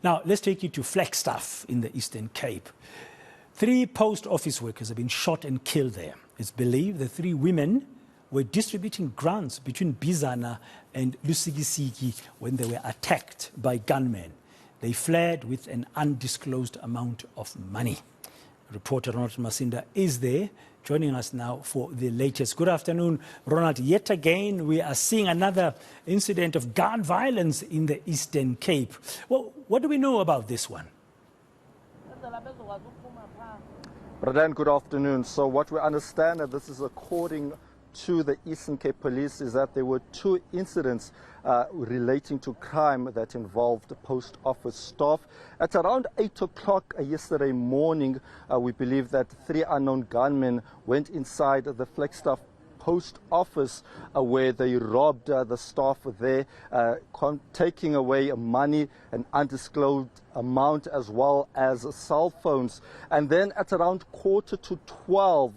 Now, let's take you to Flagstaff in the Eastern Cape. 3 post office workers have been shot and killed there. It's believed the 3 women were distributing grants between Bizana and Lusikisiki when they were attacked by gunmen. They fled with an undisclosed amount of money. Reporter Ronald Masinda is there, joining us now for the latest. Good afternoon, Ronald. Yet again, we are seeing another incident of gun violence in the Eastern Cape. Well, what do we know about this one? Radan, good afternoon. So what we understand, and this is according to the Eastern Cape Police, is that there were 2 incidents relating to crime that involved post office staff. At around 8 o'clock yesterday morning, we believe that 3 unknown gunmen went inside the Flagstaff post office where they robbed the staff there, taking away money, an undisclosed amount, as well as cell phones. And then at around 11:45,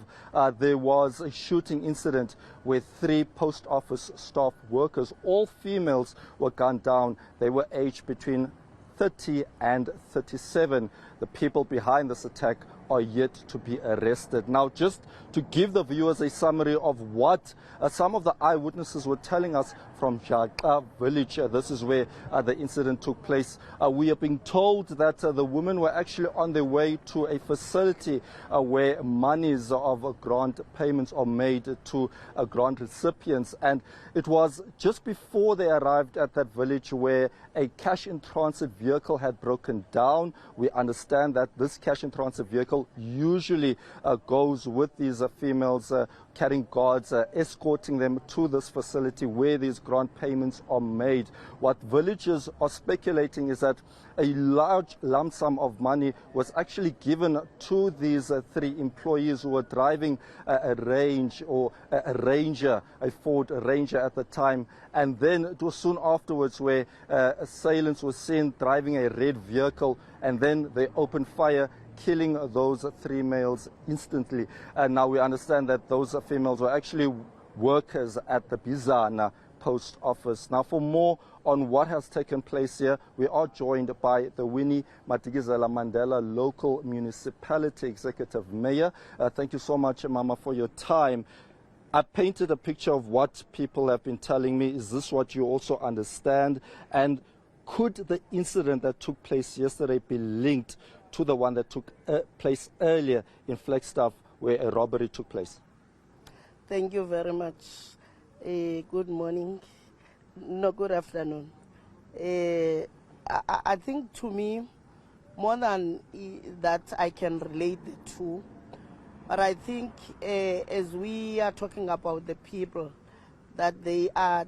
there was a shooting incident where 3 post office staff workers, all females, were gunned down. They were aged between 30 and 37. The people behind this attack are yet to be arrested. Now, just to give the viewers a summary of what some of the eyewitnesses were telling us from Jaka village, this is where the incident took place. We are being told that the women were actually on their way to a facility where monies of grant payments are made to grant recipients, and it was just before they arrived at that village where a cash in transit vehicle had broken down. We understand that this cash in transit vehicle usually goes with these females carrying guards, escorting them to this facility where these grant payments are made. What villagers are speculating is that a large lump sum of money was actually given to these 3 employees who were driving a Ranger, a Ford Ranger at the time. And then it was soon afterwards where assailants were seen driving a red vehicle, and then they opened fire, killing those 3 males instantly. And now we understand that those females were actually workers at the Bizana post office. Now, for more on what has taken place here, we are joined by the Winnie Madikizela Mandela Local Municipality Executive Mayor. Thank you so much, Mama, for your time. I painted a picture of what people have been telling me. Is this what you also understand? And could the incident that took place yesterday be linked to the one that took place earlier in Flagstaff where a robbery took place? Thank you very much. Good morning. No, good afternoon. I think to me, more than that, I can relate the 2. But I think as we are talking about the people that they are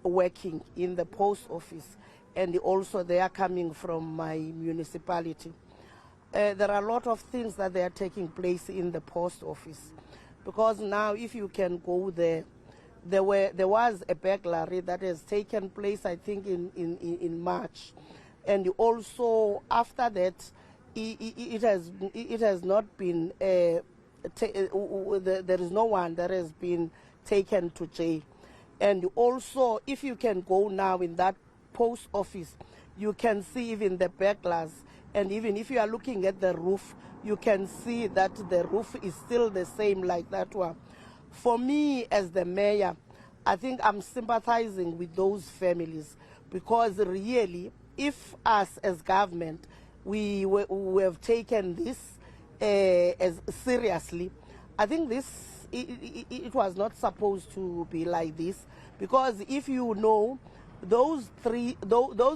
working in the post office, and also they are coming from my municipality, there are a lot of things that they are taking place in the post office. Because now, if you can go there, there was a burglary that has taken place, I think, in March, and also after that, it has not been. There is no one that has been taken to jail. And also, if you can go now in that post office, you can see even the burglars. And even if you are looking at the roof, you can see that the roof is still the same like that one. For me, as the mayor, I think I'm sympathizing with those families, because really, if us as government, we have taken this as seriously, I think it was not supposed to be like this. Because if you know, those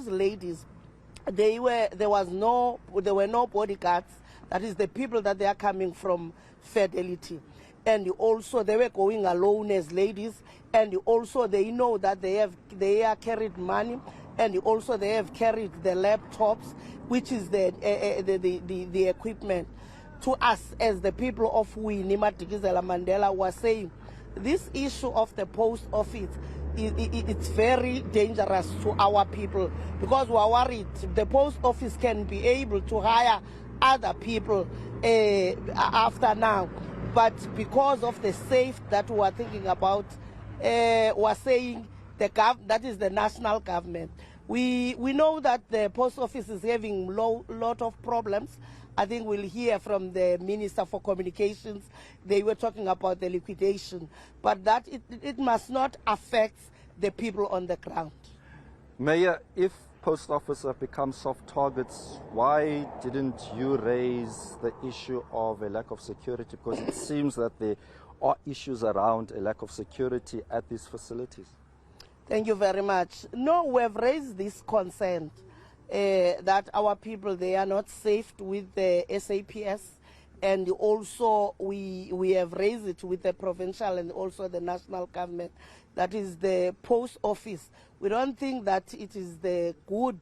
ladies, there were no bodyguards. That is the people that they are coming from Fidelity, and also they were going alone as ladies, and also they know that they are carried money, and also they have carried the laptops, which is the equipment. To us as the people of Winnie Madikizela Mandela was saying, this issue of the post office, it's very dangerous to our people, because we are worried the post office can be able to hire other people after now. But because of the safety that we are thinking about, we are saying that is the national government. We know that the post office is having lot of problems. I think we'll hear from the Minister for Communications. They were talking about the liquidation, but that it must not affect the people on the ground. Mayor, if post offices have become soft targets, why didn't you raise the issue of a lack of security? Because it seems that there are issues around a lack of security at these facilities. Thank you very much. No, we have raised this concern that our people, they are not safe with the SAPS, and also we have raised it with the provincial and also the national government. That is the post office. We don't think that it is the good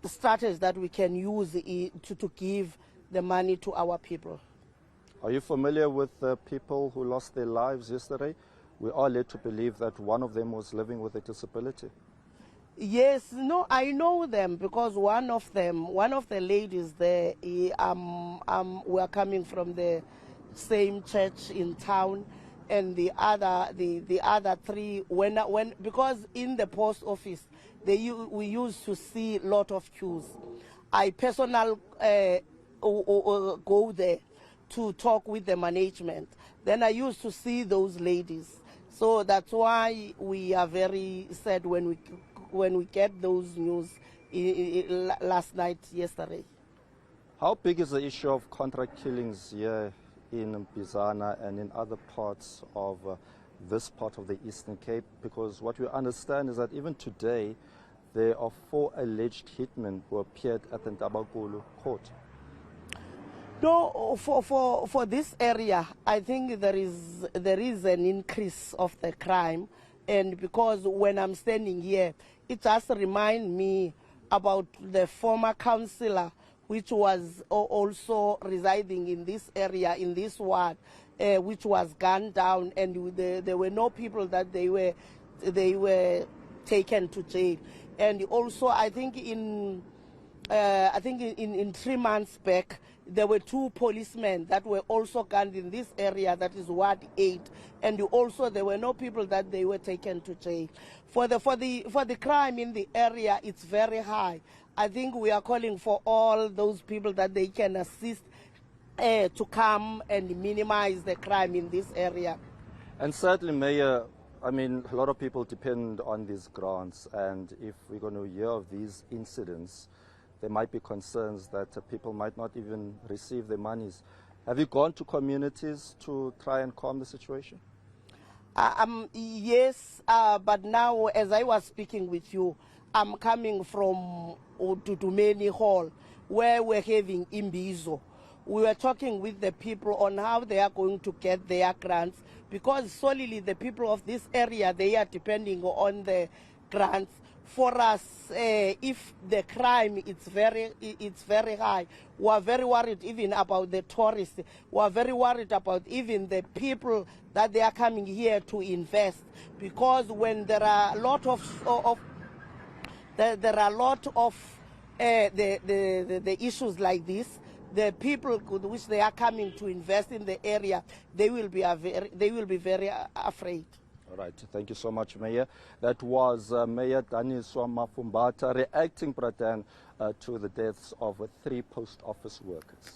strategy that we can use to give the money to our people. Are you familiar with the people who lost their lives yesterday? We are led to believe that one of them was living with a disability. Yes, no, I know them because one of the ladies there, we are coming from the same church in town, and the other three, because in the post office we used to see a lot of queues. I personally go there to talk with the management. Then I used to see those ladies. So that's why we are very sad when we get those news last night, yesterday. How big is the issue of contract killings here in Bizana and in other parts of this part of the Eastern Cape? Because what we understand is that even today, there are 4 alleged hitmen who appeared at the Ntabakulu court. No, for this area, I think there is an increase of the crime, and because when I'm standing here, it just reminds me about the former councillor, which was also residing in this area, in this ward, which was gunned down, and there were no people that they were taken to jail. And also, I think in 3 months back, there were 2 policemen that were also gunned in this area, that is Ward 8, and also there were no people that they were taken to jail. For the crime in the area, it's very high. I think we are calling for all those people that they can assist to come and minimize the crime in this area. And certainly, Mayor, I mean, a lot of people depend on these grants, and if we're going to hear of these incidents, there might be concerns that people might not even receive their monies. Have you gone to communities to try and calm the situation? Yes, but now as I was speaking with you, I'm coming from Tutumeni Hall, where we're having Imbizo. We were talking with the people on how they are going to get their grants, because solely the people of this area, they are depending on the grants. For us, if the crime it's very high, we are very worried even about the tourists. We are very worried about even the people that they are coming here to invest, because when there are a lot of the issues like this, the people which they are coming to invest in the area, they will be very afraid. All right, thank you so much, Mayor. That was Mayor Daniswa Mafumbata reacting, Bratan, to the deaths of 3 post office workers.